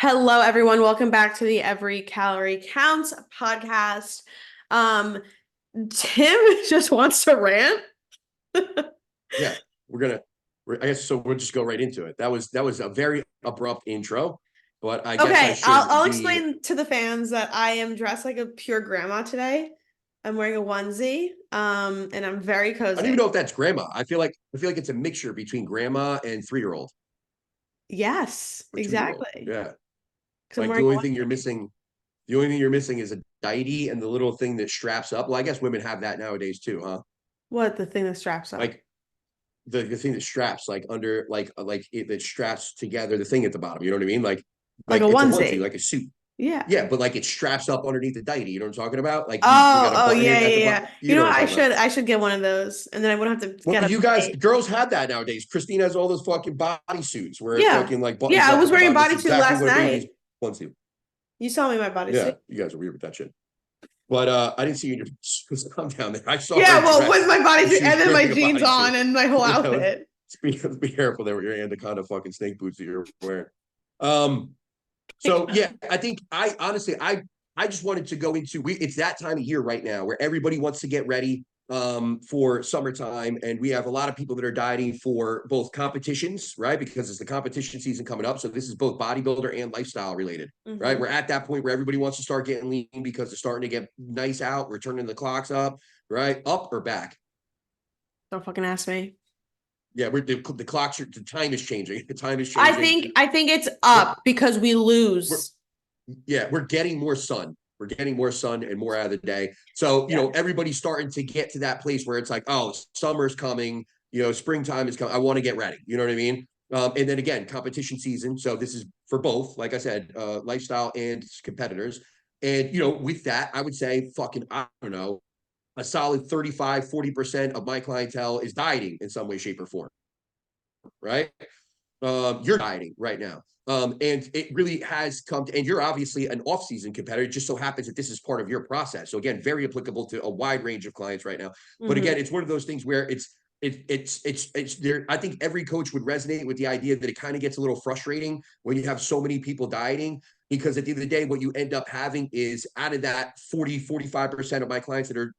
Hello, everyone. Welcome back to the Every Calorie Counts podcast. Um, Tim just wants to rant. Yeah, I guess so. We'll just go right into it. That was a very abrupt intro, but I guess I Okay, I'll should be. explain to the fans that I am dressed like a pure grandma today. I'm wearing a onesie, and I'm very I don't cozy. even know if that's grandma. I feel like it's a mixture between grandma and 3-year-old Yes, or 2-year-old. exactly. Yeah, Because I'm like wearing a onesie. the only thing you're missing is a diety and the little thing that straps up. Well, I guess women have that nowadays too, huh? What, the thing that straps up? Like the thing that straps like under like it that straps together the thing at the bottom. You know what I mean? Like a Like it's a onesie, onesie. like a suit. Yeah. Yeah, but like it straps up underneath the diety. You know what I'm talking about? Like you Oh, got a oh button yeah, it at yeah, the yeah. bottom. You You know know what what? I'm I talking about. should I should get one of those, and then I wouldn't have to Well, get up you guys, late. girls have that nowadays. Christine has all those fucking bodysuits where it Yeah. fucking like Yeah, buttons I up was at the wearing a bottom. That's bodysuit exactly last what babies night. want to. You saw me in my Yeah, bodysuit. you guys are weird with that shit. But I didn't see you in your come down there. I saw her Yeah, well, with dressed my and bodysuit she and was then my wearing a jeans bodysuit. on and my whole Yeah, outfit. let's be careful there with your anaconda fucking snake boots that you're wearing. Um, So yeah, I think I honestly I just wanted to go into it's that time of year right now where everybody wants to get ready for summertime, and we have a lot of people that are dieting for both competitions, right? Because it's the competition season coming up. So this is both bodybuilder and lifestyle related, right? Hmm. We're at that point where everybody wants to start getting lean because it's starting to get nice out. We're turning the clocks up, right? Up or back. Don't fucking ask me. Yeah, the clocks are the time is changing. The time is I changing. think I think it's We're up because we we're lose. yeah, we're getting more sun. We're getting more sun and more out of the day. So, Yeah. everybody's starting to get to that place where it's like, oh, summer's coming, springtime is coming. I want to get ready. You know what I mean? And then again, competition season. So this is for both, like I said, lifestyle and competitors. And, with that, I would say fucking, I don't know, a solid 35-40% of my clientele is dieting in some way, shape, or form. Right. You're dieting right now. And it really has come to, and you're obviously an off-season competitor. It just so happens that this is part of your process. So again, very applicable to a wide range of clients right now. But Hmm. again, it's one of those things where it's there. I think every coach would resonate with the idea that it kind of gets a little frustrating when you have so many people dieting, because at the end of the day, what you end up having is out of that 45% of my clients that are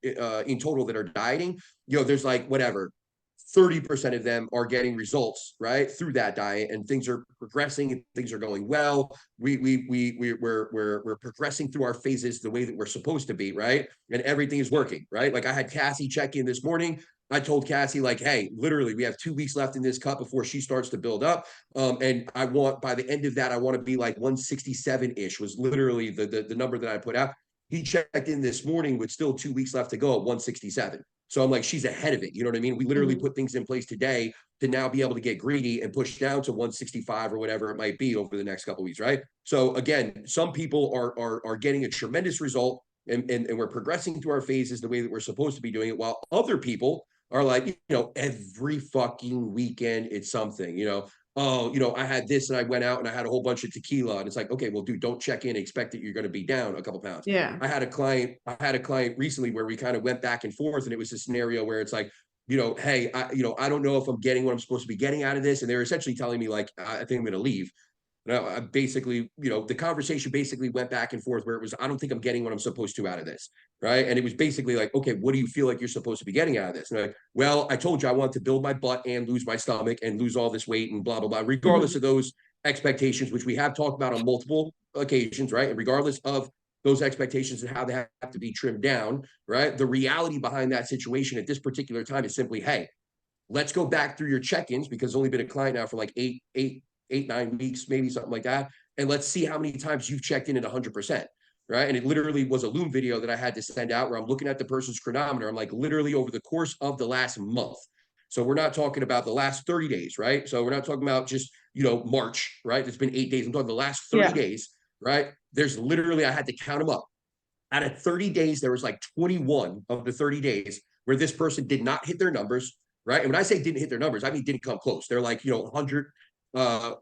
in total that are dieting, there's like whatever 30% of them are getting results right through that diet, and things are progressing and things are going well. We're progressing through our phases the way that we're supposed to be, right? And everything is working, right? Like I had Cassie check in this morning. I told Cassie, like, hey, literally, we have 2 weeks left in this cup before she starts to build up. And I want, by the end of that, I want to be like 167 ish, was literally the number that I put out. He checked in this morning with still 2 weeks left to go at 167. So I'm like, she's ahead of it. You know what I mean? We literally Hmm. put things in place today to now be able to get greedy and push down to 165 or whatever it might be over the next couple of weeks, right? So again, some people are getting a tremendous result, and we're progressing through our phases the way that we're supposed to be doing it, while other people are like, every fucking weekend it's something, oh, I had this and I went out and I had a whole bunch of tequila. And it's like, okay, well, dude, don't check in and expect that you're going to be down a couple pounds. Yeah. I had a client recently where we kind of went back and forth, and it was a scenario where it's like, hey, I don't know if I'm getting what I'm supposed to be getting out of this. And they were essentially telling me like, I think I'm going to leave. No, I basically, the conversation basically went back and forth where it was, I don't think I'm getting what I'm supposed to out of this. Right. And it was basically like, okay, what do you feel like you're supposed to be getting out of this? And I'm like, well, I told you I want to build my butt and lose my stomach and lose all this weight and blah, blah, blah, regardless Hmm. of those expectations, which we have talked about on multiple occasions. Right. And regardless of those expectations and how they have to be trimmed down. Right. The reality behind that situation at this particular time is simply, hey, let's go back through your check-ins, because it's only been a client now for like 9 weeks, maybe something like that. And let's see how many times you've checked in at 100%. Right. And it literally was a Loom video that I had to send out where I'm looking at the person's chronometer. I'm like, literally over the course of the last month. So we're not talking about the last 30 days, right? So we're not talking about just, March, right? It's been 8 days. I'm talking the last 30 Yeah. days, right? There's literally, I had to count them up. Out of 30 days, there was like 21 of the 30 days where this person did not hit their numbers, right? And when I say didn't hit their numbers, I mean didn't come close. They're like, 100,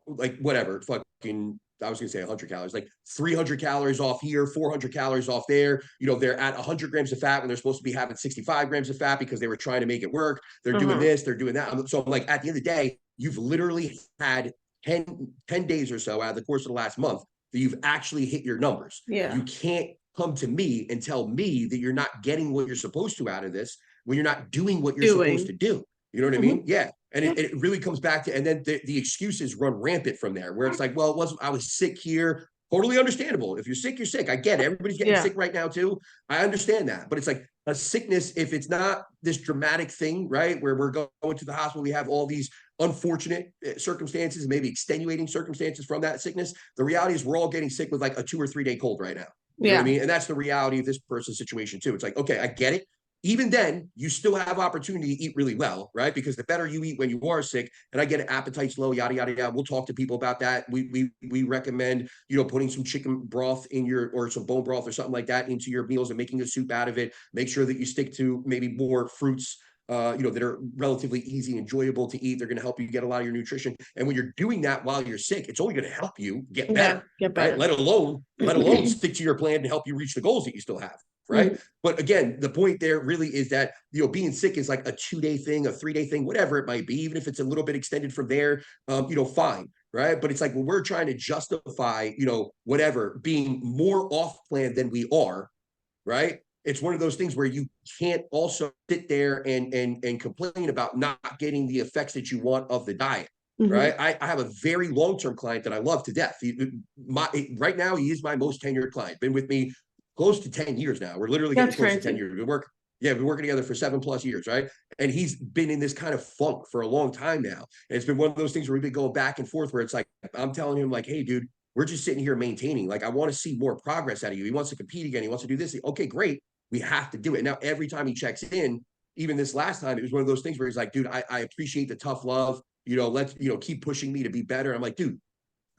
like whatever, fucking, I was gonna say 100 calories, like 300 calories off here, 400 calories off there. They're at 100 grams of fat when they're supposed to be having 65 grams of fat because they were trying to make it work. They're doing Uh-huh. this, they're doing that. So I'm like, at the end of the day, you've literally had 10 days or so out of the course of the last month that you've actually hit your numbers. Yeah. You can't come to me and tell me that you're not getting what you're supposed to out of this when you're not doing what you're supposed to Doing. do. You know what I Mhm. mean? Yeah. And Yeah. it really comes back to, and then the excuses run rampant from there, where it's like, well, it wasn't, I was sick here. Totally understandable. If you're sick, you're sick. I get it. Everybody's getting Yeah. sick right now too. I understand that. But it's like a sickness, if it's not this dramatic thing, right, where we're going to the hospital, we have all these unfortunate circumstances, maybe extenuating circumstances from that sickness. The reality is we're all getting sick with like a 2 or 3 day cold right now. You know what I Yeah. mean? And that's the reality of this person's situation too. It's like, okay, I get it. Even then, you still have opportunity to eat really well, right? Because the better you eat when you are sick, and I get it, appetite's low, yada yada yada. We'll talk to people about that. We recommend, you know, putting some chicken broth in your, or some bone broth or something like that into your meals and making a soup out of it. Make sure that you stick to maybe more fruits, you know, that are relatively easy, enjoyable to eat. They're going to help you get a lot of your nutrition. And when you're doing that while you're sick, it's only going to help you get Yeah. better, Get right? better. Let alone stick to your plan to help you reach the goals that you still have, right? Mhm. But again, the point there really is that, you know, being sick is like a 2 day thing, a 3 day thing, whatever it might be, even if it's a little bit extended from there, you know, fine, right? But it's like when we're trying to justify, you know, whatever, being more off plan than we are, right? It's one of those things where you can't also sit there and complain about not getting the effects that you want of the diet. Mhm. Right. I have a very long-term client that I love to death. Right now, he is my most tenured client. Been with me close to 10 years now. We're literally getting That's close to 10 crazy. years. We've been working together for 7+ years, right? And he's been in this kind of funk for a long time now. And it's been one of those things where we've been going back and forth where it's like, I'm telling him, like, hey, dude, we're just sitting here maintaining. Like, I want to see more progress out of you. He wants to compete again. He wants to do this. Okay, great. We have to do it. Now, every time he checks in, even this last time, it was one of those things where he's like, dude, I appreciate the tough love. You know, let's, you know, keep pushing me to be better. I'm like, dude,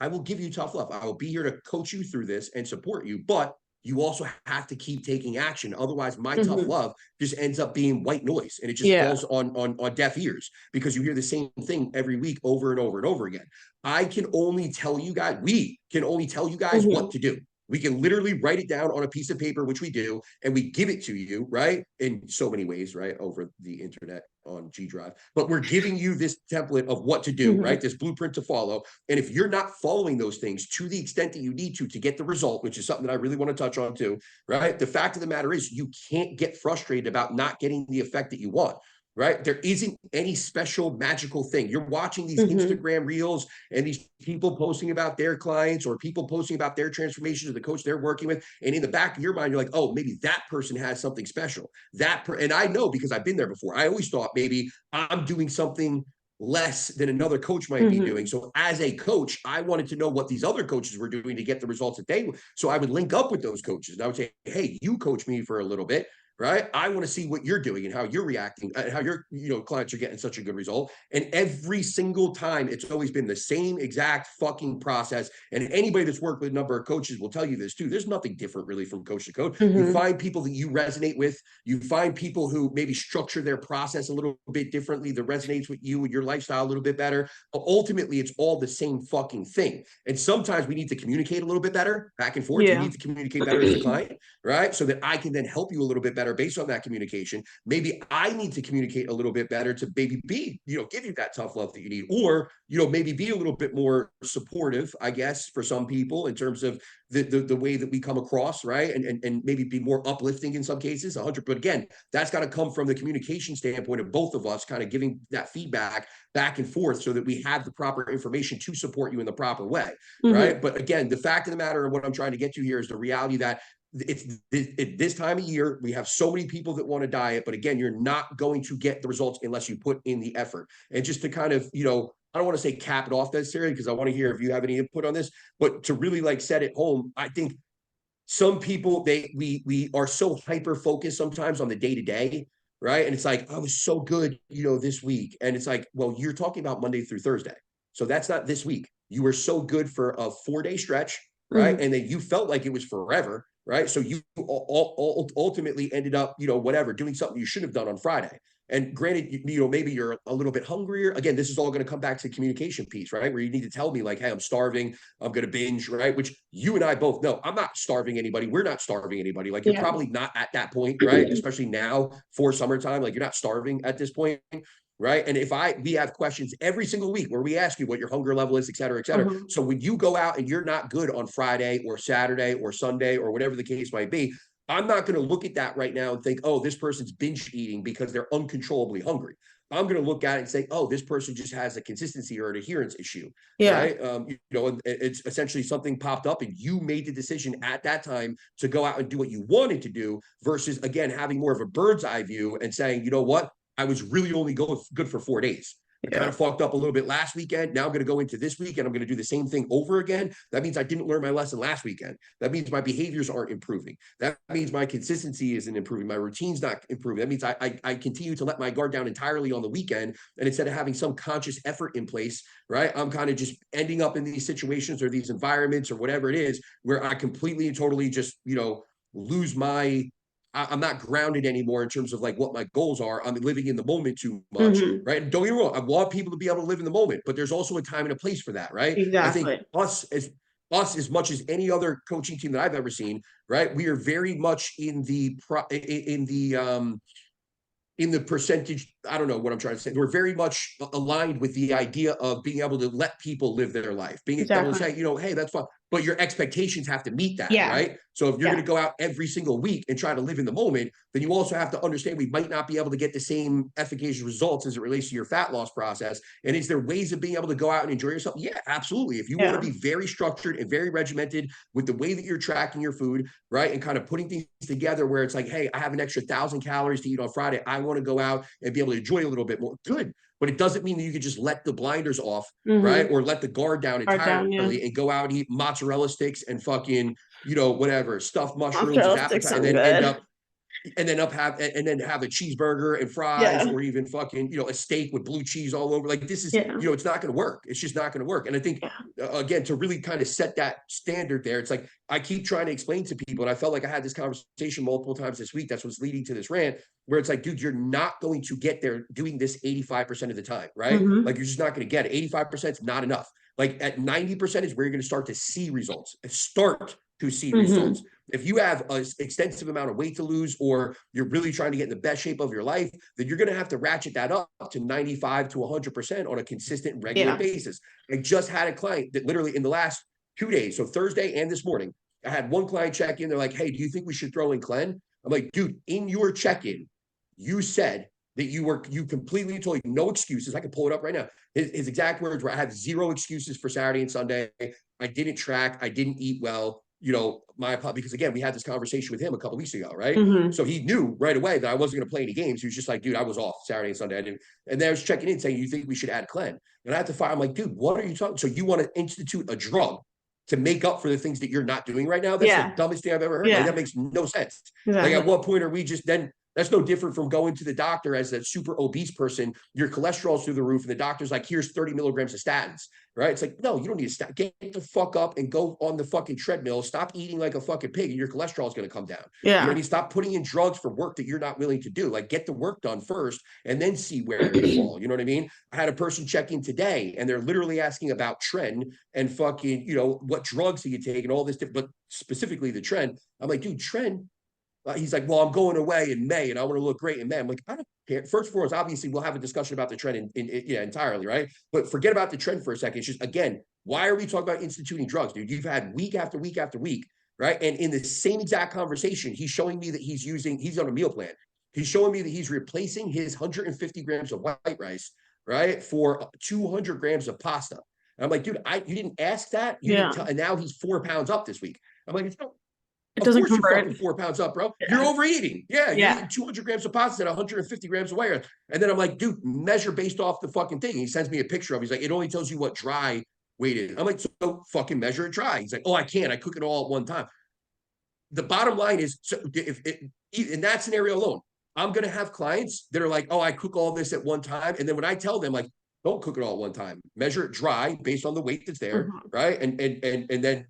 I will give you tough love. I will be here to coach you through this and support you, but you also have to keep taking action. Otherwise, my tough Mhm. love just ends up being white noise, and it just Yeah. falls on deaf ears because you hear the same thing every week over and over and over again. I can only tell you guys, we can only tell you guys what Mhm. to do. We can literally write it down on a piece of paper, which we do, and we give it to you, right? In so many ways, right? Over the internet on G Drive. But we're giving you this template of what to do, Mhm. right? This blueprint to follow. And if you're not following those things to the extent that you need to get the result, which is something that I really want to touch on too, right? The fact of the matter is you can't get frustrated about not getting the effect that you want. Right. There isn't any special magical thing. You're watching these Mhm. Instagram reels and these people posting about their clients or people posting about their transformations of the coach they're working with. And in the back of your mind, you're like, oh, maybe that person has something special. And I know because I've been there before. I always thought maybe I'm doing something less than another coach might be doing. Mhm. So as a coach, I wanted to know what these other coaches were doing to get the results that they. So I would link up with those coaches and I would say, hey, you coach me for a little bit, right? I want to see what you're doing and how you're reacting, how your clients are getting such a good result. And every single time, it's always been the same exact fucking process. And anybody that's worked with a number of coaches will tell you this too. There's nothing different really from coach to coach. You Mhm. find people that you resonate with. You find people who maybe structure their process a little bit differently that resonates with you and your lifestyle a little bit better. But ultimately, it's all the same fucking thing. And sometimes we need to communicate a little bit better back and forth. You Yeah. need to communicate better as the client, right? So that I can then help you a little bit better based on that communication. Maybe I need to communicate a little bit better to maybe be, give you that tough love that you need, or, maybe be a little bit more supportive, I guess, for some people in terms of the way that we come across, right? And maybe be more uplifting in some cases, 100. But again, that's got to come from the communication standpoint of both of us kind of giving that feedback back and forth so that we have the proper information to support you in the proper way, Mhm. right? But again, the fact of the matter and what I'm trying to get to here is the reality that it's this time of year we have so many people that want to diet, but again, you're not going to get the results unless you put in the effort. And just to kind of, I don't want to say cap it off necessarily because I want to hear if you have any input on this, but to really like set it home, I think some people we are so hyper focused sometimes on the day to day, right? And it's like I was so good, this week, and it's like, well, you're talking about Monday through Thursday, so that's not this week. You were so good for a 4 day stretch, right? Mhm. And then you felt like it was forever, right? So you ultimately ended up, whatever, doing something you shouldn't have done on Friday. And granted, maybe you're a little bit hungrier. Again, this is all going to come back to the communication piece, right? Where you need to tell me, like, hey, I'm starving. I'm going to binge, right? Which you and I both know I'm not starving anybody. We're not starving anybody. Like, you're Yeah. probably not at that point, right? Especially now for summertime. Like, you're not starving at this point. right? And we have questions every single week where we ask you what your hunger level is, et cetera, et cetera. Mhm. So when you go out and you're not good on Friday or Saturday or Sunday or whatever the case might be, I'm not going to look at that right now and think, oh, this person's binge eating because they're uncontrollably hungry. I'm going to look at it and say, oh, this person just has a consistency or an adherence issue, Yeah. right? And it's essentially something popped up and you made the decision at that time to go out and do what you wanted to do versus, again, having more of a bird's eye view and saying, you know what? I was really only good for 4 days. I kind Yeah. of fucked up a little bit last weekend. Now I'm going to go into this week and I'm going to do the same thing over again. That means I didn't learn my lesson last weekend. That means my behaviors aren't improving. That means my consistency isn't improving. My routine's not improving. That means I continue to let my guard down entirely on the weekend. And instead of having some conscious effort in place, right, I'm kind of just ending up in these situations or these environments or whatever it is where I completely and totally just, lose I'm not grounded anymore in terms of like what my goals are. I'm living in the moment too much, Mhm. right? And don't get me wrong, I want people to be able to live in the moment, but there's also a time and a place for that, right? I think Exactly. us as much as any other coaching team that I've ever seen, right? We are very much in the percentage, I don't know what I'm trying to say. We're very much aligned with the idea of being able to let people live their life, being able to Exactly. say, hey, that's fine. But your expectations have to meet that, Yeah. right? So if you're Yeah. going to go out every single week and try to live in the moment, then you also have to understand we might not be able to get the same efficacious results as it relates to your fat loss process. And is there ways of being able to go out and enjoy yourself? Yeah, absolutely. If you want to Yeah. be very structured and very regimented with the way that you're tracking your food, right? And kind of putting things together where it's like, hey, I have an extra 1,000 calories to eat on Friday. I want to go out and be able to enjoy a little bit more. Good. But it doesn't mean that you could just let the blinders off, right? Mhm. Or let the guard down Are down. Yeah. entirely and go out and eat mozzarella sticks and fucking, whatever, stuffed mushrooms as Mozzarella sticks appetite, and sound then end good. up and then have a cheeseburger and fries Yeah. or even fucking a steak with blue cheese all over. Like this is Yeah. it's not going to work. It's just not going to work. And I think Yeah. again, to really kind of set that standard there, it's like I keep trying to explain to people, and I felt like I had this conversation multiple times this week. That's what's leading to this rant, where it's like, dude, you're not going to get there doing this 85% of the time, right? Like Mhm. you're just not going to get it. 85% is not enough. Like at 90% is where you're going to start to see results. Start to see results. Mhm. If you have an extensive amount of weight to lose, or you're really trying to get in the best shape of your life, then you're going to have to ratchet that up to 95 to 100% on a consistent, regular Yeah. basis. I just had a client that literally in the last 2 days, so Thursday and this morning, I had one client check in. They're like, hey, do you think we should throw in Clen? I'm like, dude, in your check-in, you said that you completely told you no excuses. I can pull it up right now. His exact words were, I have zero excuses for Saturday and Sunday. I didn't track. I didn't eat well. Because again, we had this conversation with him a couple weeks ago, right? Mhm. So he knew right away that I wasn't going to play any games. He was just like, dude, I was off Saturday and Sunday. I didn't. And then I was checking in saying, you think we should add Clen? And I had to fire. I'm like, dude, what are you talking? So you want to institute a drug to make up for the things that you're not doing right now? That's the Yeah. dumbest thing I've ever heard. Like that Yeah. makes no sense. Like at Exactly. what point are we just then that's no different from going to the doctor as a super obese person. Your cholesterol's through the roof, and the doctor's like, here's 30 milligrams of statins, right? It's like, no, you don't need to stop. Get the fuck up and go on the fucking treadmill. Stop eating like a fucking pig, and your cholesterol is going to come down. You know what I Yeah. mean? Stop putting in drugs for work that you're not willing to do. Like, get the work done first, and then see where you fall. You know what I mean? I had a person check in today, and they're literally asking about trend and fucking, what drugs he could take and all this, but specifically the trend. I'm like, dude, trend. He's like, well, I'm going away in May and I want to look great in May. I'm like, I don't care. First and foremost, obviously, we'll have a discussion about the trend entirely, right? But forget about the trend for a second. It's just, again, why are we talking about instituting drugs, dude? You've had week after week after week, right? And in the same exact conversation, he's showing me that he's on a meal plan. He's showing me that he's replacing his 150 grams of white rice, right, for 200 grams of pasta. And I'm like, dude, you didn't ask that. You didn't Yeah. tell. And now he's 4 pounds up this week. I'm like, it's It of doesn't course you're convert. fucking 4 pounds up, bro. You're Yeah. overeating. Yeah, you're Yeah. eating 200 grams of pasta at 150 grams of weight. And then I'm like, dude, measure based off the fucking thing. He sends me a picture of it. He's like, it only tells you what dry weight is. I'm like, so fucking measure it dry. He's like, oh, I can't. I cook it all at one time. The bottom line is, so if in that scenario alone, I'm going to have clients that are like, oh, I cook all this at one time. And then when I tell them, like, don't cook it all at one time, measure it dry based on the weight that's there, Mhm. right? And then,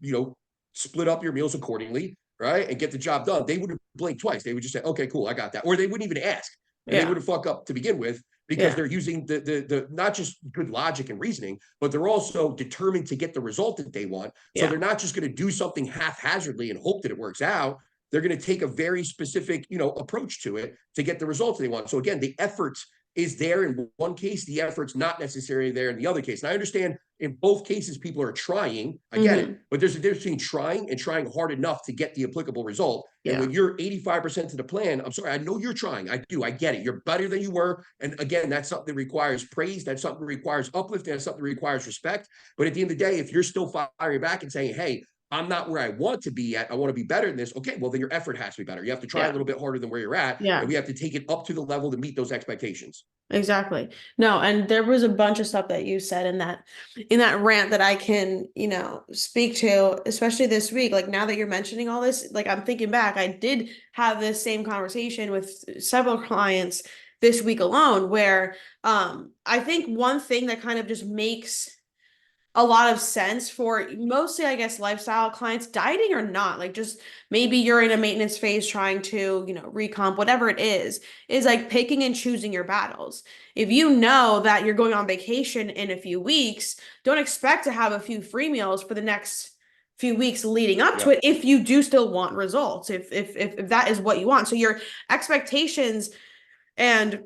split up your meals accordingly, right? And get the job done. They wouldn't blink twice. They would just say, okay, cool, I got that. Or they wouldn't even ask. And they Yeah. wouldn't fuck up to begin with because Yeah. they're using the not just good logic and reasoning, but they're also determined to get the result that they want. So Yeah. they're not just going to do something haphazardly and hope that it works out. They're going to take a very specific, approach to it to get the results they want. So again, the effort is there in one case, the effort's not necessarily there in the other case. And I understand in both cases, people are trying. I get it. But there's a difference between trying and trying hard enough to get the applicable result. And when you're 85% to the plan, I'm sorry, I know you're trying. I do. I get it. You're better than you were. And again, that's something that requires praise. That's something that requires uplift. That's something that requires respect. But at the end of the day, if you're still firing back and saying, hey, I'm not where I want to be at, I want to be better than this. Okay, well, then your effort has to be better. You have to try a little bit harder than where you're at. And we have to take it up to the level to meet those expectations. Exactly. No, and there was a bunch of stuff that you said in that rant that I can, speak to, especially this week. Like now that you're mentioning all this, like I'm thinking back, I did have this same conversation with several clients this week alone where I think one thing that kind of just makes a lot of sense for mostly, I guess, lifestyle clients, dieting or not, like just maybe you're in a maintenance phase trying to, recomp, whatever it is like picking and choosing your battles. If you know that you're going on vacation in a few weeks, don't expect to have a few free meals for the next few weeks leading up to it if you do still want results, if that is what you want. So your expectations and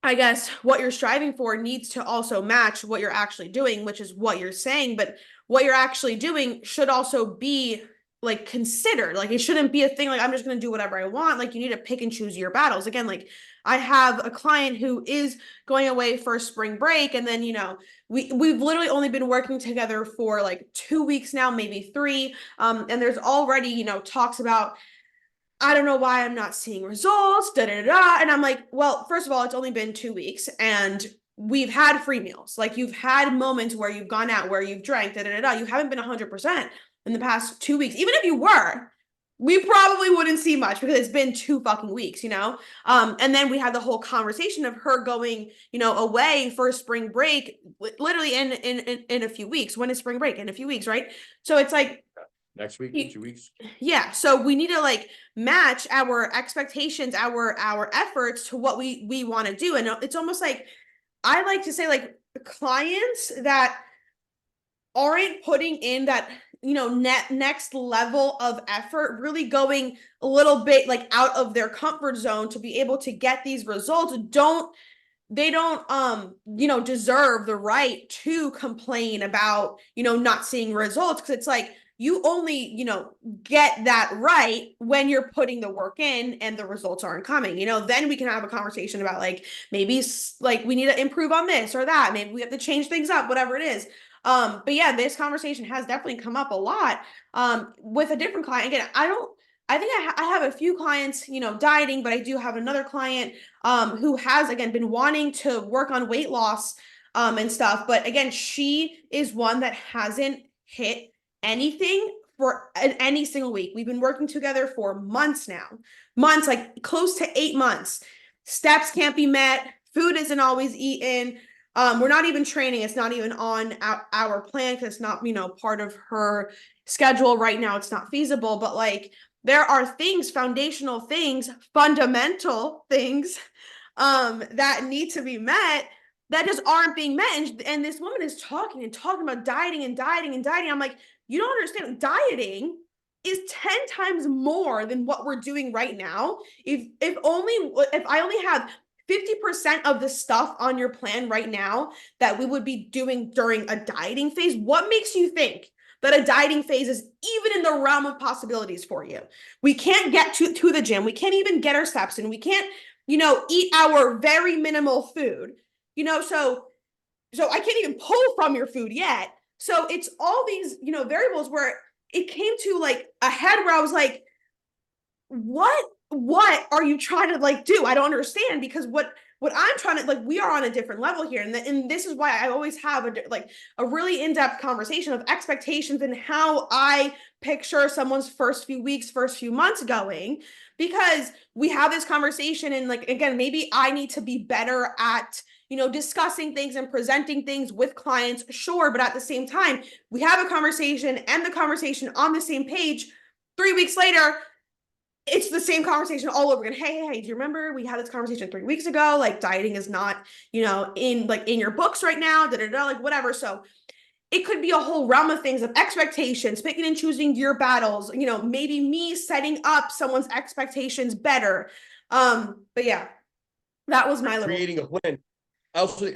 I guess what you're striving for needs to also match what you're actually doing, which is what you're saying. But what you're actually doing should also be like considered. Like it shouldn't be a thing like I'm just going to do whatever I want. Like you need to pick and choose your battles. Again, like I have a client who is going away for spring break, and then we've literally only been working together for like 2 weeks now, maybe three. And there's already talks about I don't know why I'm not seeing results, da da da. And I'm like, well, first of all, it's only been 2 weeks and we've had free meals. Like you've had moments where you've gone out, where you've drank, da da da da. You haven't been 100% in the past 2 weeks. Even if you were, we probably wouldn't see much because it's been 2 fucking weeks. And then we had the whole conversation of her going, away for spring break, literally in a few weeks. When is spring break? In a few weeks, right? So it's like, next week, 2 weeks. Yeah. So we need to like match our expectations, our efforts to what we want to do. And it's almost like I like to say like clients that aren't putting in that next level of effort, really going a little bit like out of their comfort zone to be able to get these results, don't deserve the right to complain about not seeing results, because it's like you only get that right when you're putting the work in and the results aren't coming. Then we can have a conversation about like maybe like we need to improve on this or that, maybe we have to change things up, whatever it is. But yeah, this conversation has definitely come up a lot with a different client. Again, I think I have a few clients dieting, but I do have another client who has, again, been wanting to work on weight loss and stuff. But again, she is one that hasn't hit anything for any single week. We've been working together for months now, like close to 8 months. Steps can't be met. Food isn't always eaten. We're not even training. It's not even on our plan because it's not, part of her schedule right now. It's not feasible, but like, there are things, foundational things, fundamental things that need to be met that just aren't being met. And this woman is talking about dieting and dieting and dieting. I'm like, you don't understand. Dieting is 10 times more than what we're doing right now. If I only have 50% of the stuff on your plan right now that we would be doing during a dieting phase, what makes you think that a dieting phase is even in the realm of possibilities for you? We can't get to the gym. We can't even get our steps in. We can't, eat our very minimal food, so I can't even pull from your food yet. So it's all these, variables where it came to like a head where I was like, what are you trying to like do? I don't understand, because what I'm trying to like, we are on a different level here. And this is why I always have a really in-depth conversation of expectations and how I picture someone's first few weeks, first few months going, because we have this conversation. And like, again, maybe I need to be better at, discussing things and presenting things with clients. Sure. But at the same time, we have a conversation and the conversation on the same page. 3 weeks later, it's the same conversation all over again. Hey, do you remember we had this conversation 3 weeks ago? Like dieting is not, in your books right now, like whatever. So it could be a whole realm of things, of expectations, picking and choosing your battles, maybe me setting up someone's expectations better. But yeah. That was my little. creating a plan. Also,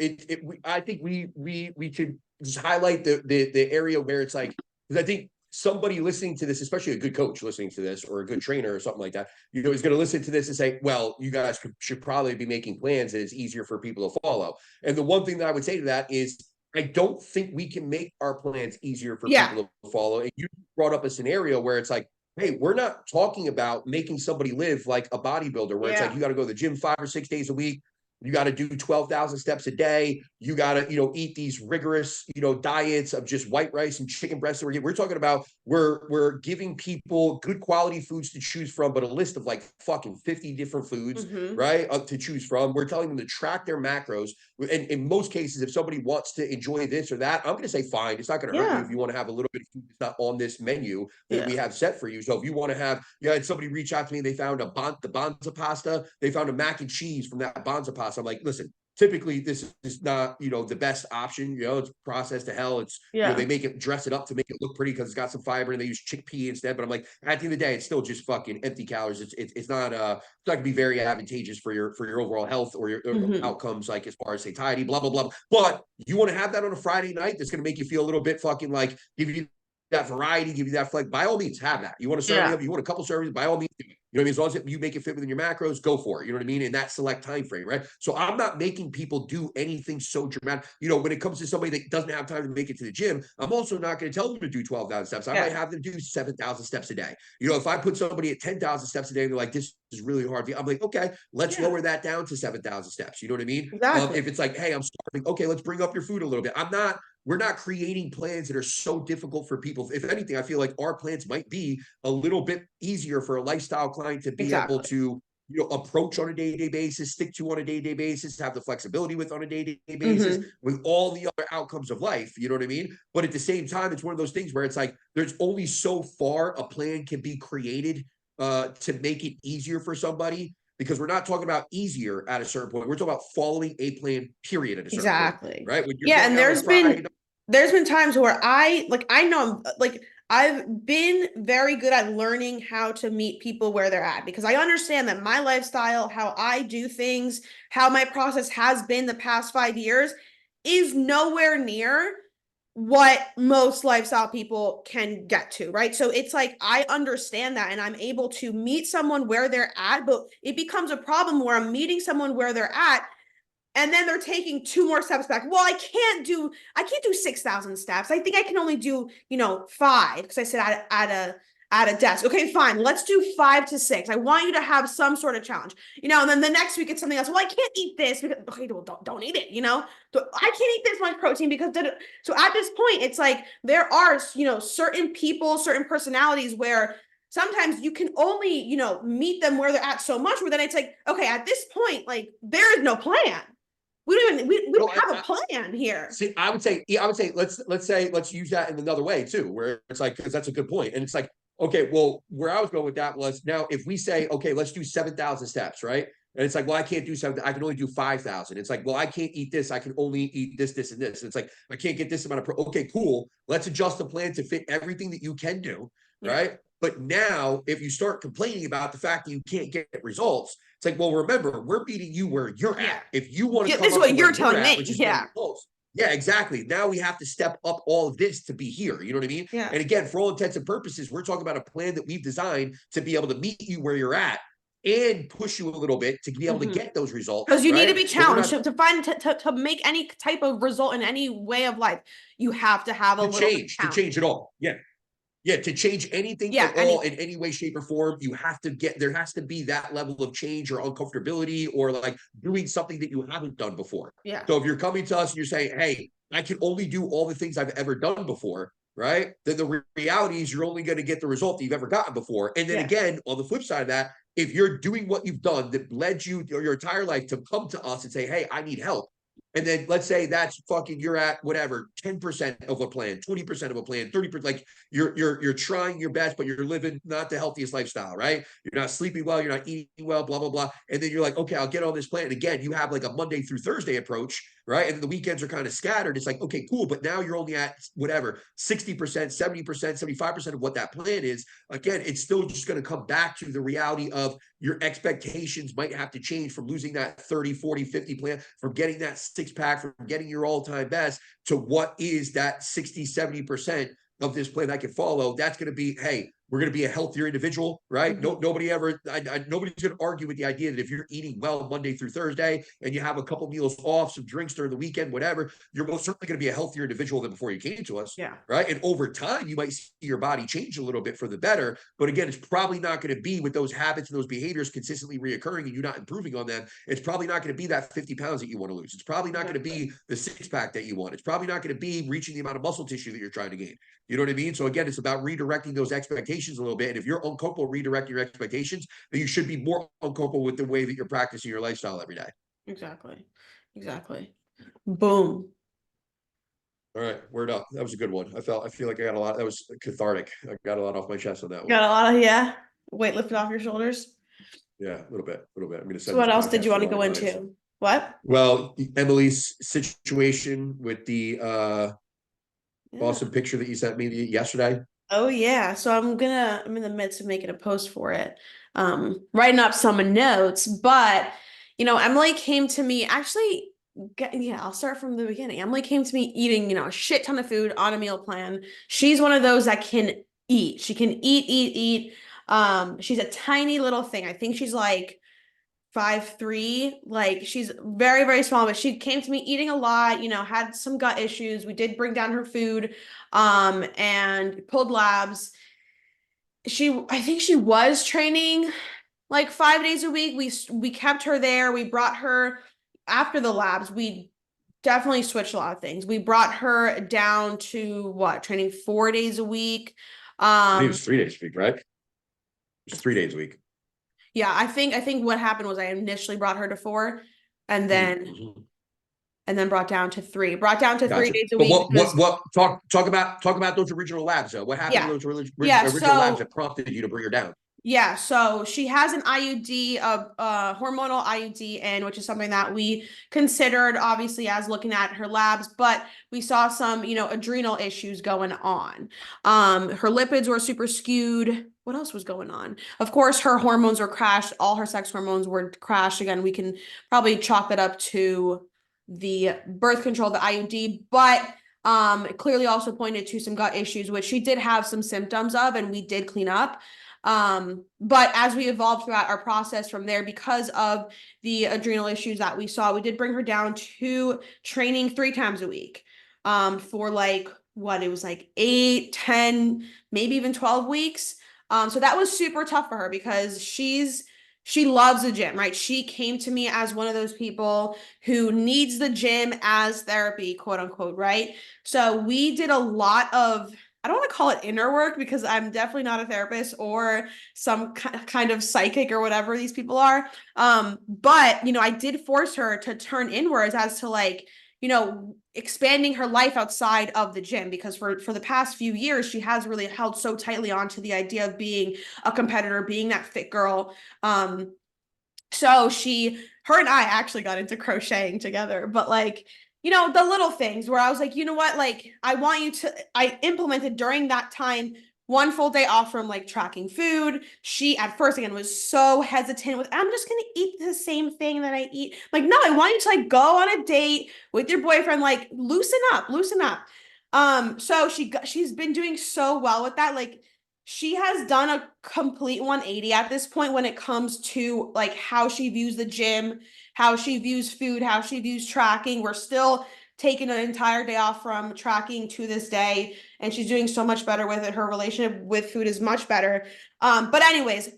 I think we should just highlight the area where it's like, because I think somebody listening to this, especially a good coach listening to this or a good trainer or something like that, is going to listen to this and say, well, you guys should probably be making plans that is easier for people to follow. And the one thing that I would say to that is, I don't think we can make our plans easier for Yeah. people to follow. And you brought up a scenario where it's like, hey, we're not talking about making somebody live like a bodybuilder, where it's like you got to go to the gym 5 or 6 days a week. You got to do 12,000 steps a day. You got to, eat these rigorous, diets of just white rice and chicken breast. We're talking about we're giving people good quality foods to choose from, but a list of like fucking 50 different foods, right, to choose from. We're telling them to track their macros. And in most cases, if somebody wants to enjoy this or that, I'm going to say, fine. It's not going to hurt you if you want to have a little bit of food that's not on this menu that we have set for you. So if you want to have, had somebody reach out to me, they found the Bonza pasta, they found a mac and cheese from that Bonza pasta. I'm like, listen, typically this is not, the best option. It's processed to hell. It's, they make it, dress it up to make it look pretty because it's got some fiber and they use chickpea instead. But I'm like, at the end of the day, it's still just fucking empty calories. It's not gonna be very advantageous for your overall health or your outcomes, like as far as satiety, blah, blah, blah. But you want to have that on a Friday night that's going to make you feel a little bit fucking like, give you that variety, give you that flex, by all means, have that. You want to serve it, you want a couple servings, by all means, do it. You know what I mean? As long as you make it fit within your macros, go for it. You know what I mean? In that select time frame, right? So I'm not making people do anything so dramatic. When it comes to somebody that doesn't have time to make it to the gym, I'm also not going to tell them to do 12,000 steps. I might have them do 7,000 steps a day. If I put somebody at 10,000 steps a day, they're like, this is really hard. I'm like, okay, let's lower that down to 7,000 steps. You know what I mean? Exactly. If it's like, hey, I'm starving, okay, let's bring up your food a little bit. We're not creating plans that are so difficult for people. If anything, I feel like our plans might be a little bit easier for a lifestyle client to be able to, approach on a day-to-day basis, stick to on a day-to-day basis, have the flexibility with on a day-to-day basis with all the other outcomes of life. You know what I mean? But at the same time, it's one of those things where it's like, there's only so far a plan can be created to make it easier for somebody, because we're not talking about easier at a certain point. We're talking about following a plan, period, at a certain point, right? When you're and there's been times where I know I've been very good at learning how to meet people where they're at, because I understand that my lifestyle, how I do things, how my process has been the past 5 years is nowhere near what most lifestyle people can get to, right? So it's like, I understand that and I'm able to meet someone where they're at, but it becomes a problem where I'm meeting someone where they're at and then they're taking 2 more steps back. Well, I can't do 6,000 steps. I think I can only do, 5, because I sit at a desk. Okay, fine. Let's do 5 to 6. I want you to have some sort of challenge, and then the next week it's something else. Well, I can't eat this because, okay, well, don't eat it, So I can't eat this much protein because, so at this point, it's like, there are, certain people, certain personalities where sometimes you can only, meet them where they're at so much, where then it's like, okay, at this point, like, there is no plan. We don't have a plan here. See, I would say, let's use that in another way too, where it's like, because that's a good point. And it's like, okay, well, where I was going with that was, now if we say, okay, let's do 7,000 steps, right? And it's like, well, I can't do 7, I can only do 5,000. It's like, well, I can't eat this. I can only eat this, this, and this. And it's like, I can't get this amount of okay, cool. Let's adjust the plan to fit everything that you can do, right? But now, if you start complaining about the fact that you can't get results, it's like, well, remember, we're meeting you where you're at. If you want to come this is up what to you're where telling me. results, yeah, exactly. Now we have to step up all of this to be here. You know what I mean? Yeah. And again, for all intents and purposes, we're talking about a plan that we've designed to be able to meet you where you're at and push you a little bit to be able to get those results. Because you need to be challenged to find to make any type of result in any way of life. You have to have a little to change it all. Yeah, to change anything at all in any way, shape, or form, you have to there has to be that level of change or uncomfortability, or like doing something that you haven't done before. Yeah. So if you're coming to us and you're saying, hey, I can only do all the things I've ever done before, right? Then the reality is you're only going to get the result that you've ever gotten before. And then again, on the flip side of that, if you're doing what you've done that led you your entire life to come to us and say, hey, I need help, And then let's say that's fucking you're at whatever 10% of a plan, 20% of a plan, 30%. Like you're trying your best, but you're living not the healthiest lifestyle, right? You're not sleeping well, you're not eating well, blah, blah, blah. And then you're like, okay, I'll get on this plan. And again, you have like a Monday through Thursday approach, right? And then the weekends are kind of scattered. It's like, okay, cool. But now you're only at whatever, 60%, 70%, 75% of what that plan is. Again, it's still just going to come back to the reality of your expectations might have to change from losing that 30, 40, 50 plan, from getting that six pack, from getting your all-time best to what is that 60, 70% of this plan I can follow. That's going to be, hey, we're going to be a healthier individual, right? Mhm. No, nobody's going to argue with the idea that if you're eating well Monday through Thursday and you have a couple meals off, some drinks during the weekend, whatever, you're most certainly going to be a healthier individual than before you came to us. Yeah. Right. And over time, you might see your body change a little bit for the better. But again, it's probably not going to be with those habits and those behaviors consistently reoccurring and you not improving on them. It's probably not going to be that 50 pounds that you want to lose. It's probably not going to be the six pack that you want. It's probably not going to be reaching the amount of muscle tissue that you're trying to gain. You know what I mean? So again, it's about redirecting those expectations a little bit. And if you're uncomfortable redirecting your expectations, then you should be more uncomfortable with the way that you're practicing your lifestyle every day. Exactly. Exactly. Boom. All right, word up. That was a good one. I feel like I got a lot. That was cathartic. I got a lot off my chest on that one. Got a lot of, yeah, weight lifted off your shoulders. Yeah, a little bit, a little bit. I'm going to So send what this else did podcast you to a want to lot of go clients. into? What? Well, Emily's situation with the Yeah. awesome picture that you sent me yesterday. Oh yeah. So I'm in the midst of making a post for it. Writing up some notes, but Emily came to me actually yeah, I'll start from the beginning. Emily came to me eating, a shit ton of food on a meal plan. She's one of those that can eat. She can eat. She's a tiny little thing. I think she's like 5'3", like she's very, very small, but she came to me eating a lot, had some gut issues. We did bring down her food, and pulled labs. I think she was training like 5 days a week. We kept her there. We brought her after the labs. We definitely switched a lot of things. We brought her down to what, training 4 days a week. I think it was 3 days a week, right? It was 3 days a week. Yeah, I think what happened was I initially brought her to 4 and then Mm-hmm. and then brought down to 3. Brought down to Gotcha. 3 days a But week because what talk about those original labs though? What happened yeah. to those Yeah, original labs so that prompted you to bring her down? yeah, so she has an IUD, hormonal IUD in, which is something that we considered obviously as looking at her labs, but we saw some, adrenal issues going on. Her lipids were super skewed. What else was going on? Of course, her hormones were crashed. All her sex hormones were crashed. Again, we can probably chalk that up to the birth control, the IUD, but it clearly also pointed to some gut issues, which she did have some symptoms of, and we did clean up. But as we evolved throughout our process from there, because of the adrenal issues that we saw, we did bring her down to training 3 times a week, for like what it was like 8, 10, maybe even 12 weeks. So that was super tough for her because she loves the gym, right? She came to me as one of those people who needs the gym as therapy, quote unquote, right? So we did a lot of, I don't want to call it inner work because I'm definitely not a therapist or some kind of psychic or whatever these people are. But I did force her to turn inwards as to like, expanding her life outside of the gym, because for the past few years, she has really held so tightly onto the idea of being a competitor, being that fit girl. So her and I actually got into crocheting together, but like, the little things where I was like, you know what, like, I implemented during that time 1 full day off from like tracking food. She at first again was so hesitant with, I'm just gonna eat the same thing that I eat. Like, no, I want you to like go on a date with your boyfriend, like loosen up, loosen up. So she's been doing so well with that. Like, she has done a complete 180 at this point when it comes to like how she views the gym, how she views food, how she views tracking. We're still taking an entire day off from tracking to this day, and she's doing so much better with it. Her relationship with food is much better. But anyways,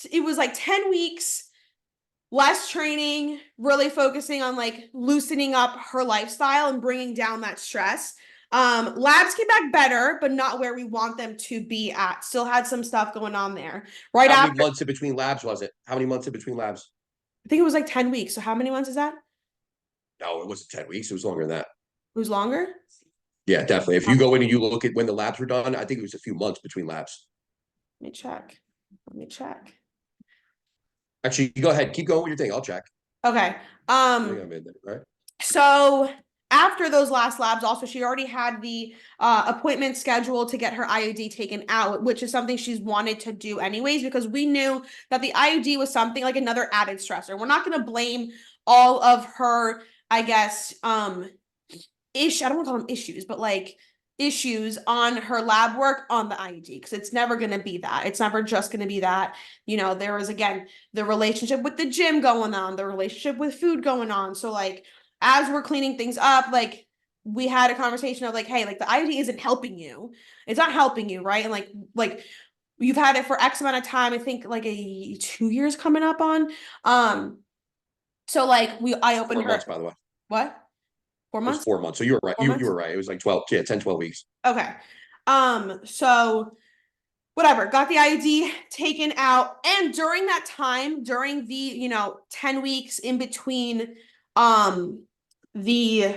it was like 10 weeks less training, really focusing on like loosening up her lifestyle and bringing down that stress. Labs came back better, but not where we want them to be at. Still had some stuff going on there. Right How many after, months in between labs was it? How many months in between labs? I think it was like 10 weeks. So how many months is that? No, it wasn't 10 weeks. It was longer than that. It was longer? Yeah, definitely. If you go in and you look at when the labs were done, I think it was a few months between labs. Let me check. Let me check. Actually, go ahead. Keep going with your thing. I'll check. Okay. I think I'm in there, right? So after those last labs, also she already had the appointment scheduled to get her IUD taken out, which is something she's wanted to do anyways, because we knew that the IUD was something like another added stressor. We're not going to blame all of her, I guess, issue. I don't want to call them issues, but like issues on her lab work on the IUD, because it's never going to be that. It's never just going to be that. You know, there was again the relationship with the gym going on, the relationship with food going on. So like as we're cleaning things up, like we had a conversation of like, hey, like the IUD isn't helping you. It's not helping you, right? And like you've had it for X amount of time. I think like 2 years coming up on. So like I opened 4 months, her. by the way. What? Four It was months? 4 months. So you were right. 4 months? You were right. It was like 12, yeah, 10, 12 weeks. Okay. So whatever, got the IUD taken out. And during that time, during the, 10 weeks in between the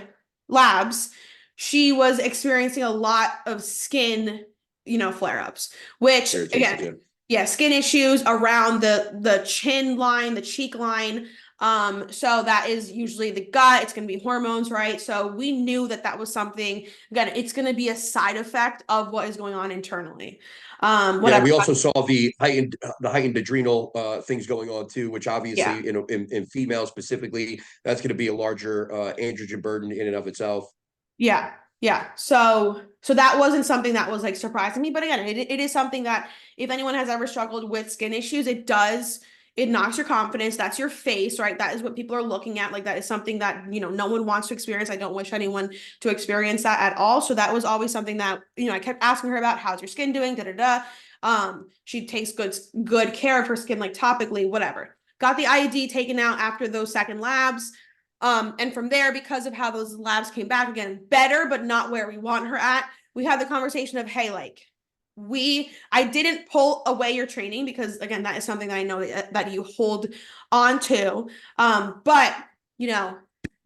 labs, she was experiencing a lot of skin, flare-ups, which Irritations, yeah. again, yeah, skin issues around the chin line, the cheek line. So that is usually the gut. It's going to be hormones, right? So we knew that that was something, again, it's going to be a side effect of what is going on internally. Yeah, Whatever. we also saw the heightened adrenal things going on too, which Yeah. obviously in females specifically, that's going to be a larger androgen burden in and of itself. Yeah. Yeah. So that wasn't something that was like surprising me. But again, it is something that if anyone has ever struggled with skin issues, it knocks your confidence. That's your face, right? That is what people are looking at. Like that is something that, no one wants to experience. I don't wish anyone to experience that at all. So that was always something that, I kept asking her about, how's your skin doing? Da da da. She takes good care of her skin, like topically, whatever. Got the IUD taken out after those second labs. And from there, because of how those labs came back again, better, but not where we want her at, we had the conversation of, hey, like, I didn't pull away your training because, again, that is something that I know that you hold on to. But,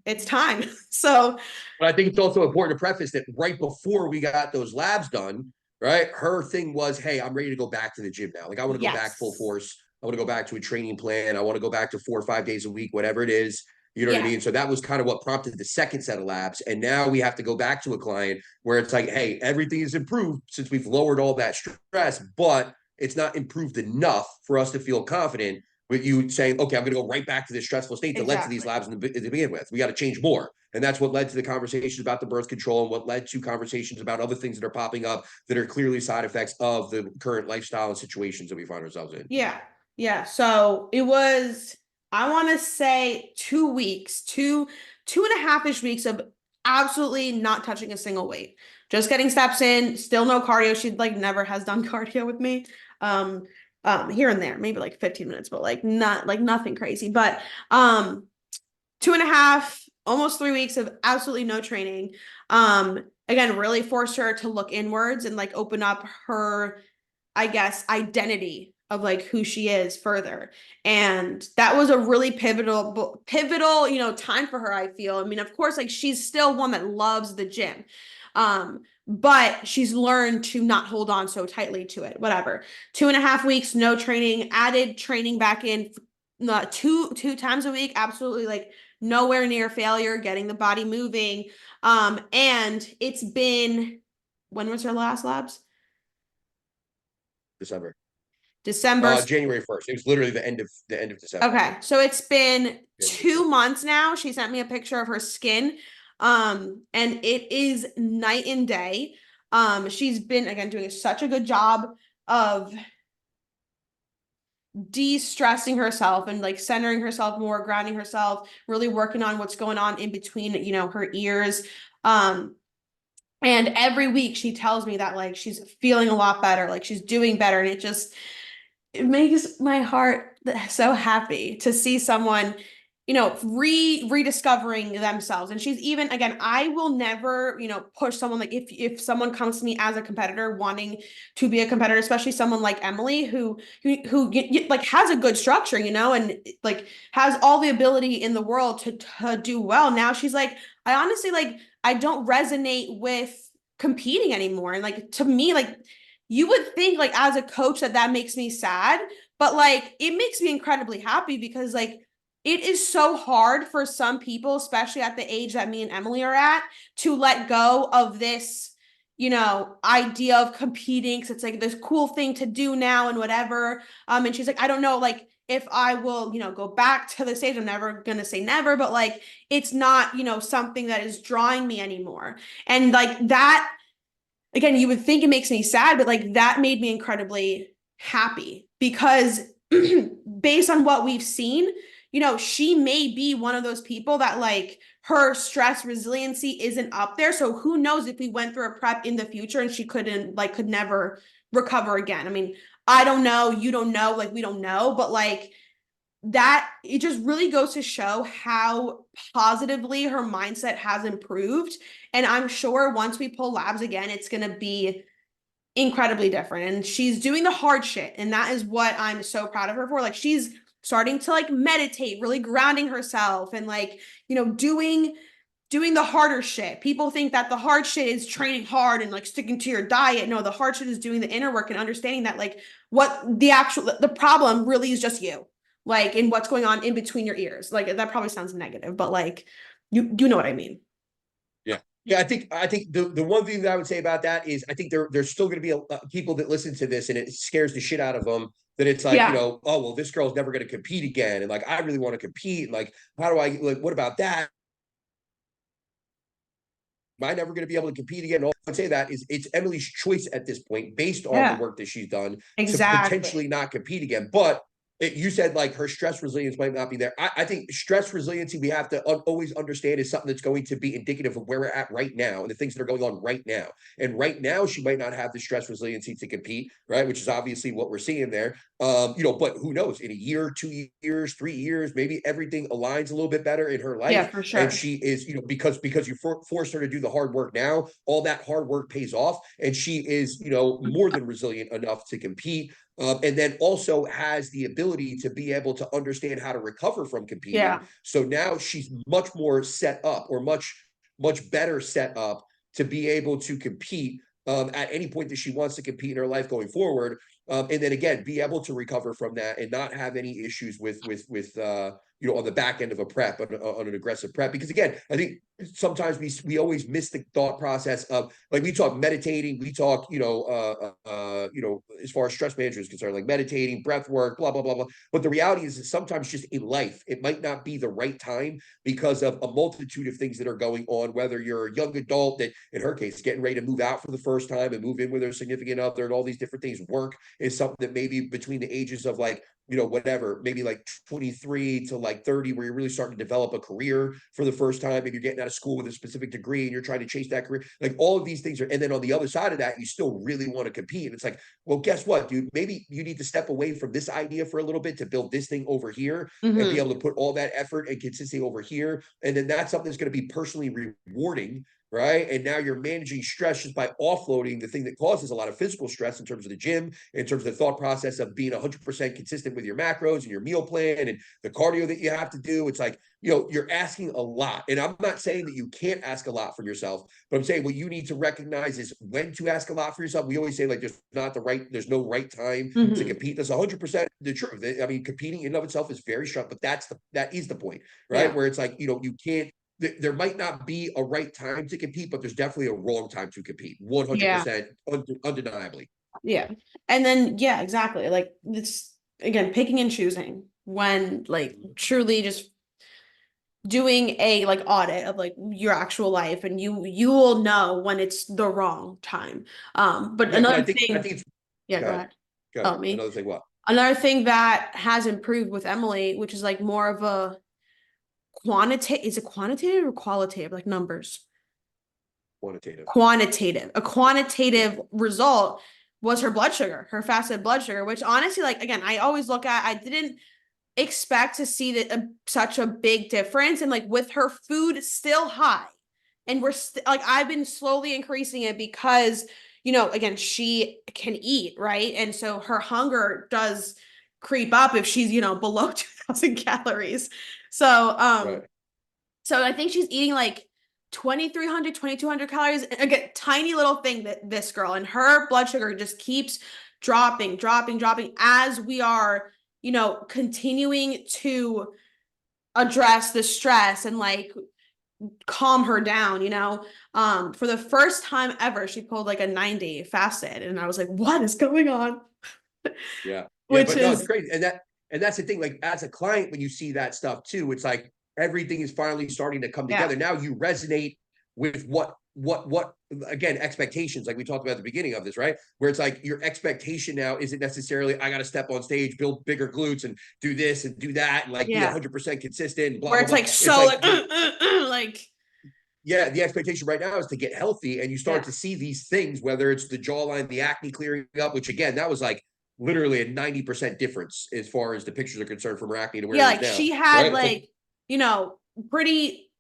it's time. So, But I think it's also important to preface that right before we got those labs done, right, her thing was, hey, I'm ready to go back to the gym now. Like, I want to go back full yes. force. I want to go back to a training plan. I want to go back to 4 or 5 days a week, whatever it is. You know what I Yeah. mean? So that was kind of what prompted the second set of labs. And now we have to go back to a client where it's like, hey, everything is improved since we've lowered all that stress, but it's not improved enough for us to feel confident with you saying, okay, I'm going to go right back to this stressful state that led to these Exactly. labs to begin with. We got to change more. And that's what led to the conversations about the birth control and what led to conversations about other things that are popping up that are clearly side effects of the current lifestyle and situations that we find ourselves in. Yeah. Yeah. So it was, I want to say 2 weeks, 2.5-ish weeks of absolutely not touching a single weight. Just getting steps in, still no cardio. She like never has done cardio with me. Um, here and there, maybe like 15 minutes, but like not like nothing crazy. But 2.5, almost 3 weeks of absolutely no training. Again, really forced her to look inwards and like open up her, I guess, identity of like who she is further. And that was a really pivotal, time for her, I feel. I mean, of course, like she's still one that loves the gym. But she's learned to not hold on so tightly to it. Whatever. 2.5 weeks, no training, added training back in two times a week, absolutely like nowhere near failure, getting the body moving. And it's been, when was her last labs? December. December. January 1st. It was literally the end of December. Okay, so it's been January 2 1st. months now. She sent me a picture of her skin. And it is night and day. She's been again doing such a good job of de-stressing herself and like centering herself more, grounding herself, really working on what's going on in between, her ears. And every week she tells me that like she's feeling a lot better, like she's doing better. And it makes my heart so happy to see someone rediscovering themselves. And she's even, again, I will never, push someone, like if someone comes to me as a competitor wanting to be a competitor, especially someone like Emily who like has a good structure, and like has all the ability in the world to do well. Now she's like, I honestly, like, I don't resonate with competing anymore. And like, to me, like, you would think, like, as a coach, that makes me sad, but like it makes me incredibly happy, because like it is so hard for some people, especially at the age that me and Emily are at, to let go of this, idea of competing, because it's like this cool thing to do now and whatever. And she's like, I don't know, like, if I will, go back to the stage. I'm never gonna say never, but like it's not, something that is drawing me anymore. And like that, again, you would think it makes me sad, but like that made me incredibly happy, because based on what we've seen, she may be one of those people that like her stress resiliency isn't up there. So who knows if we went through a prep in the future and she could never recover again. I mean, I don't know, you don't know, like we don't know, but like that, it just really goes to show how positively her mindset has improved. And I'm sure once we pull labs again, it's going to be incredibly different. And she's doing the hard shit. And that is what I'm so proud of her for. Like, she's starting to like meditate, really grounding herself, and like, doing the harder shit. People think that the hard shit is training hard and like sticking to your diet. No, the hard shit is doing the inner work and understanding that like what the problem really is just you, like, and what's going on in between your ears. Like, that probably sounds negative, but like you know what I mean. Yeah. Yeah, I think the one thing that I would say about that is I think there's still going to be people that listen to this and it scares the shit out of them, that it's like, Yeah. oh well, this girl's never going to compete again, and like I really want to compete, and like how do I, like, what about that? Am I never going to be able to compete again? All I'd say that is it's Emily's choice at this point, based on the Yeah. work that she's done, to Exactly. potentially not compete again. But you said like her stress resilience might not be there. I think stress resiliency, we have to always understand, is something that's going to be indicative of where we're at right now and the things that are going on right now. And right now, she might not have the stress resiliency to compete, right? Which is obviously what we're seeing there. But who knows? In a year, 2 years, 3 years, maybe everything aligns a little bit better in her Yeah, life, for and sure. she is, because you force her to do the hard work now, all that hard work pays off, and she is, more than resilient enough to compete. And then also has the ability to be able to understand how to recover from competing. Yeah. So now she's much more set up, or much better set up to be able to compete at any point that she wants to compete in her life going forward. And then again, be able to recover from that and not have any issues with on the back end of a prep, on an aggressive prep. Because again, I think sometimes we always miss the thought process of, like, we talk meditating, we talk, as far as stress management is concerned, like meditating, breath work, blah blah blah blah. But the reality is that sometimes just in life, it might not be the right time because of a multitude of things that are going on. Whether you're a young adult that, in her case, getting ready to move out for the first time and move in with her significant other, and all these different things. Work is something that maybe between the ages of like, whatever, maybe like 23 to like 30, where you're really starting to develop a career for the first time. Maybe you're getting out of school with a specific degree and you're trying to chase that career. Like, all of these things are, and then on the other side of that, you still really want to compete. And it's like, well, guess what, dude? Maybe you need to step away from this idea for a little bit to build this thing over here, and be Mm-hmm. able to put all that effort and consistency over here. And then that's something that's going to be personally rewarding, right? And now you're managing stress just by offloading the thing that causes a lot of physical stress, in terms of the gym, in terms of the thought process of being 100% consistent with your macros and your meal plan and the cardio that you have to do. It's like, you're asking a lot. And I'm not saying that you can't ask a lot from yourself, but I'm saying what you need to recognize is when to ask a lot for yourself. We always say, like, there's no right time to Mm-hmm. compete. That's 100% the truth. I mean, competing in and of itself is very strong, but that is the point, right? Yeah. Where it's like, you can't, there might not be a right time to compete, but there's definitely a wrong time to compete. Yeah. 100%, undeniably. Yeah. And then, yeah, exactly. Like, it's, again, picking and choosing when, like, truly just doing a like audit of like your actual life, and you will know when it's the wrong time. But Yeah, but I another think I thing, think it's yeah, go good. ahead. Good. Oh, me. Another thing, what? Another thing that has improved with Emily, which is like more of a quantitative, is it quantitative or qualitative, like numbers? Quantitative. Quantitative. A Yeah. quantitative result was her blood sugar, her fasted blood sugar, which honestly, like, again, I always look at, I didn't expect to see that such a big difference. And like with her food still high, and like I've been slowly increasing it because, again, she can eat, right? And so her hunger does creep up if she's, below 2,000 calories. So, Right. so I think she's eating like 2,300, 2,200 calories. Again, tiny little thing, that this girl, and her blood sugar just keeps dropping, dropping, dropping as we are, continuing to address the stress and like calm her down, for the first time ever, she pulled like a 9-day fasted. And I was like, what is going on? Yeah. Yeah. Which But no, it's is, crazy. And that's the thing. Like as a client, when you see that stuff too, it's like everything is finally starting to come yeah, together. Now you resonate with what again, expectations, like we talked about at the beginning of this, right? Where it's like your expectation now isn't necessarily I gotta step on stage, build bigger glutes and do this and do that and like be yeah, 100% consistent and blah where blah it's blah. like It's so like like, the like, yeah, the expectation right now is to get healthy, and you start yeah. to see these things, whether it's the jawline, the acne clearing up, which again, that was like literally a 90% difference as far as the pictures are concerned from her acne to where Yeah, it is like now, she had right? Like, like, pretty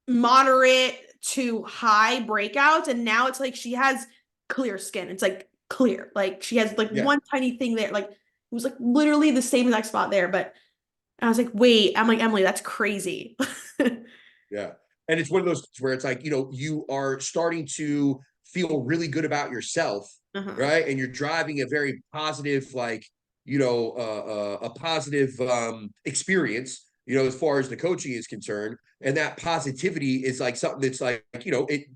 moderate to high breakouts, and now it's like she has clear skin. It's like clear. Like she has like yeah, one tiny thing there. Like it was like literally the same exact spot there. But I was like, wait, I'm like, Emily, that's crazy. yeah. And it's one of those where it's like, you are starting to feel really good about yourself, Uh-huh. right? And you're driving a very positive, like, a positive experience, as far as the coaching is concerned. And that positivity is like something that's like,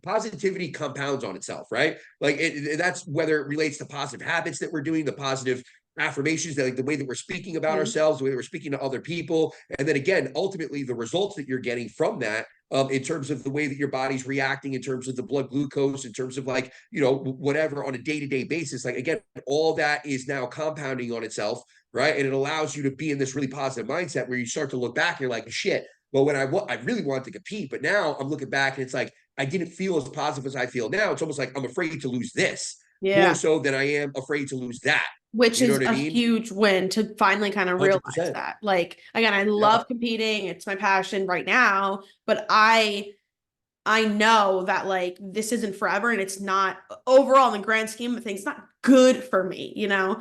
positivity compounds on itself, right? Like that's whether it relates to positive habits that we're doing, the positive affirmations, that like the way that we're speaking about Mhm. ourselves, the way that we're speaking to other people, and then again, ultimately the results that you're getting from that, in terms of the way that your body's reacting, in terms of the blood glucose, in terms of like, whatever on a day-to-day basis. Like again, all that is now compounding on itself, right? And it allows you to be in this really positive mindset where you start to look back and you're like, shit, well, when I really wanted to compete, but now I'm looking back and it's like, I didn't feel as positive as I feel now. It's almost like I'm afraid to lose this more Yeah. so than I am afraid to lose that. Which You know is what I a mean? huge win to finally kind of realize 100%. that. Like, again, I Yeah. love competing. It's my passion right now, but I know that like this isn't forever, and it's not overall in the grand scheme of things, it's not good for me, Yeah.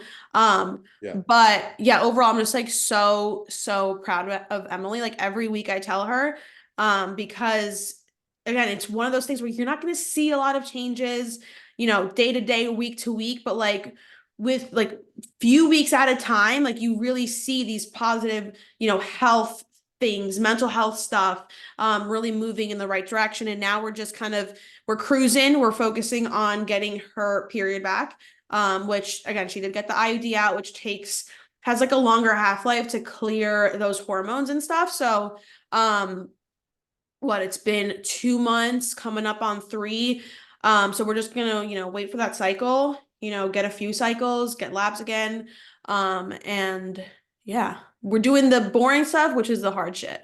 but yeah, overall I'm just like so proud of Emily. Like every week I tell her, because again, it's one of those things where you're not going to see a lot of changes, day to day, week to week, but like with like few weeks at a time, like you really see these positive, health things, mental health stuff, really moving in the right direction. And now we're just we're cruising. We're focusing on getting her period back, which again, she did get the IUD out, which has like a longer half life to clear those hormones and stuff. So, it's been 2 months, coming up on 3. So we're just gonna, wait for that cycle, get a few cycles, get labs again. And yeah, we're doing the boring stuff, which is the hard shit.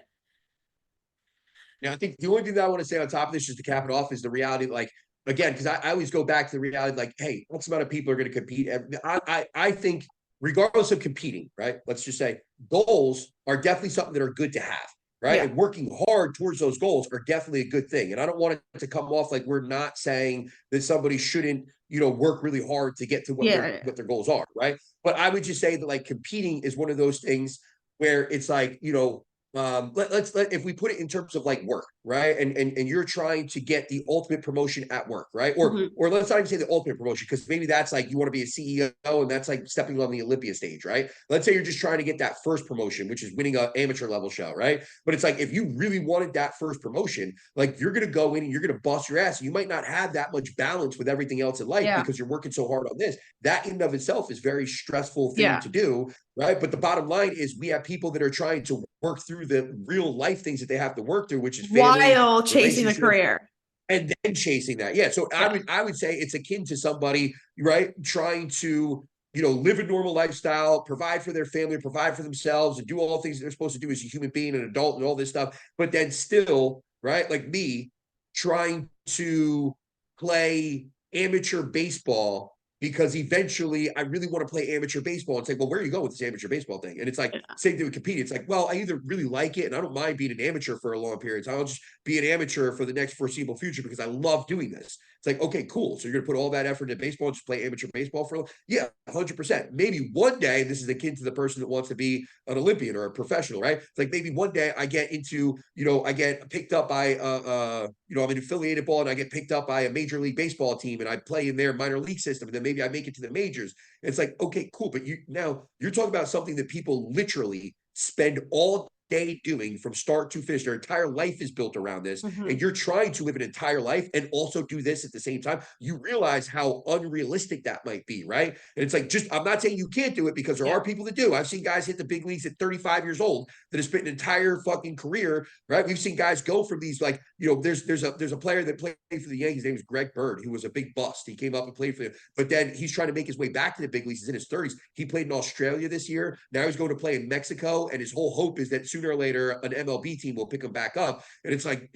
Now, I think the only thing that I want to say on top of this, just to cap it off, is the reality. Like again, because I always go back to the reality. Like, hey, what amount of people are going to compete? I think regardless of competing, right? Let's just say goals are definitely something that are good to have, right? Yeah. And working hard towards those goals are definitely a good thing. And I don't want it to come off like we're not saying that somebody shouldn't, work really hard to get to what their Yeah. what their goals are, right? But I would just say that like competing is one of those things where it's like, if we put it in terms of like work, right? And you're trying to get the ultimate promotion at work, right? or Mhm. or let's not even say the ultimate promotion, because maybe that's like you want to be a CEO and that's like stepping on the Olympia stage, right? Let's say you're just trying to get that first promotion, which is winning an amateur level show, right? But it's like if you really wanted that first promotion, like you're gonna go in and you're gonna bust your ass. You might not have that much balance with everything else in life Yeah. because you're working so hard on this. That in and of itself is very stressful thing Yeah. to do, right? But the bottom line is we have people that are trying to work through the real life things that they have to work through, which is family, While chasing the relationships, career. and then chasing that. Yeah. So I Yeah. would I would say it's akin to somebody, right, trying to, live a normal lifestyle, provide for their family, provide for themselves, and do all the things that they're supposed to do as a human being, an adult, and all this stuff. But then still, right, like me, trying to play amateur baseball because eventually I really want to play amateur baseball. It's like, well, where are you going with this amateur baseball thing? And it's like, Yeah. same thing with competing. It's like, well, I either really like it and I don't mind being an amateur for a long period of time. I'll just be an amateur for the next foreseeable future because I love doing this. It's like, okay, cool. So you're gonna put all that effort into baseball and just play amateur baseball for, yeah, 100%. Maybe one day, this is akin to the person that wants to be an Olympian or a professional, right? It's like maybe one day I get into, I get picked up by I'm an affiliated ball and I get picked up by a major league baseball team and I play in their minor league system and then maybe I make it to the majors. And it's like, okay, cool. But you're talking about something that people literally spend all day doing from start to finish. Their entire life is built around this. And you're trying to live an entire life and also do this at the same time. You realize how unrealistic that might be, right? And it's like, I'm not saying you can't do it because there are people that do. I've seen guys hit the big leagues at 35 years old that have spent an entire fucking career, right? We've seen guys go from these, like, there's a player that played for the Yankees. His name was Greg Bird, who was a big bust. He came up and played for them, but then he's trying to make his way back to the big leagues. He's in his 30s. He played in Australia this year. Now he's going to play in Mexico, and his whole hope is that sooner or later an MLB team will pick him back up. And it's like,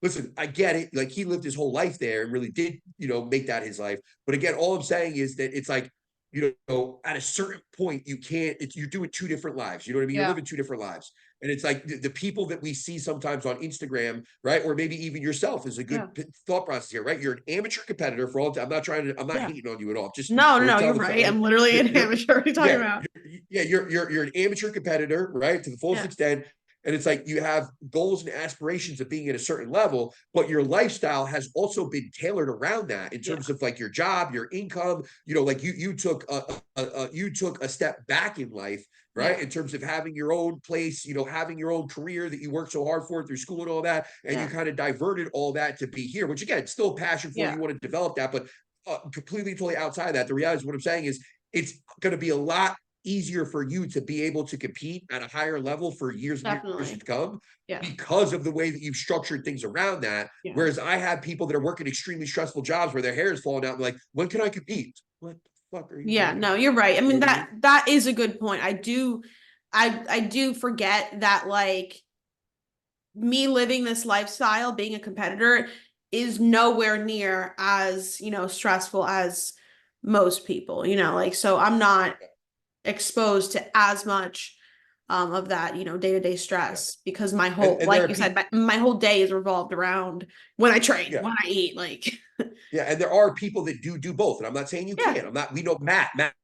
listen, I get it. Like, he lived his whole life there and really did, make that his life. But again, all I'm saying is that it's like, at a certain point, you're doing two different lives. You know what I mean? You're living two different lives. And it's like the people that we see sometimes on Instagram, right? Or maybe even yourself is a good thought process here, right? You're an amateur competitor for all time. I'm not hating on you at all. Just no, you're right. like, I'm literally an amateur. What are you talking about? You're an amateur competitor, right? To the fullest extent. And it's like you have goals and aspirations of being at a certain level, but your lifestyle has also been tailored around that in terms of like your job, your income. Like you took a step back in life, right? In terms of having your own place, having your own career that you worked so hard for through school and all that, and you kind of diverted all that to be here, which again, still a passion for you. You want to develop that, but completely, totally outside of that. The reality is, what I'm saying is, it's going to be a lot easier for you to be able to compete at a higher level for years and years to come because of the way that you've structured things around that. Whereas I have people that are working extremely stressful jobs where their hair is falling out and like, when can I compete? What the fuck are you doing? No, you're right. I mean, that is a good point. I do forget that, like, me living this lifestyle, being a competitor, is nowhere near as, stressful as most people, like, so I'm not exposed to as much of that, day-to-day stress because my whole, and like you said, my whole day is revolved around when I train, when I eat, like. And there are people that do both, and I'm not saying you can't. We know Matt's Matt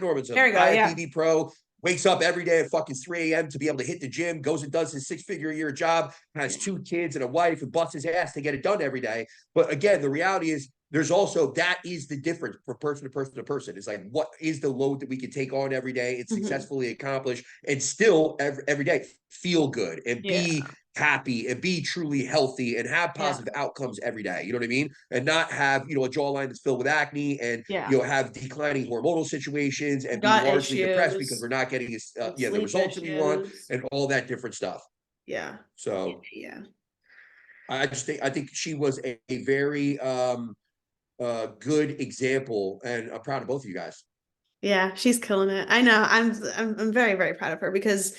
Norman's a IFBB pro, wakes up every day at fucking 3 a.m. to be able to hit the gym, goes and does his 6-figure a year job, has 2 kids and a wife, and busts his ass to get it done every day. But again, the reality is, there's also, that is the difference for person to person to person. It's like, what is the load that we can take on every day and successfully accomplish and still every day feel good and be happy and be truly healthy and have positive outcomes every day. You know what I mean? And not have, a jawline that's filled with acne and, have declining hormonal situations and be largely depressed because we're not getting the results that we want and all that different stuff. So I think she was a very good example, and I'm proud of both of you guys. She's killing it. I know. I'm very, very proud of her because,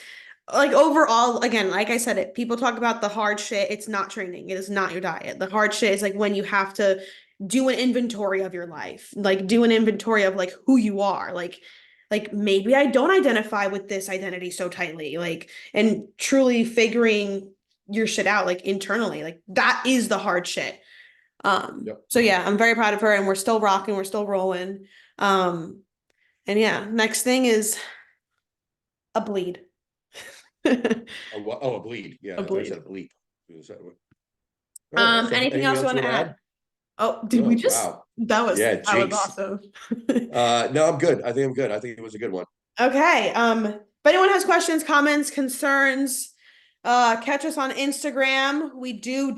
like, overall, again, like I said, people talk about the hard shit. It's not training. It is not your diet. The hard shit is like when you have to do an inventory of your life, like do an inventory of like who you are, like maybe I don't identify with this identity so tightly, like, and truly figuring your shit out, like, internally, like that is the hard shit. So I'm very proud of her, and we're still rocking, we're still rolling. And next thing is a bleed. A bleed. A bleed. I said a bleep. Anything else you want to add? Oh, did we just that was awesome. No, I'm good. I think I'm good. I think it was a good one. Okay. If anyone has questions, comments, concerns, catch us on Instagram. We do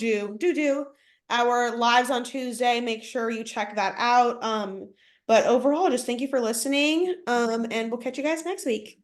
our lives on Tuesday. Make sure you check that out. But overall, just thank you for listening. And we'll catch you guys next week.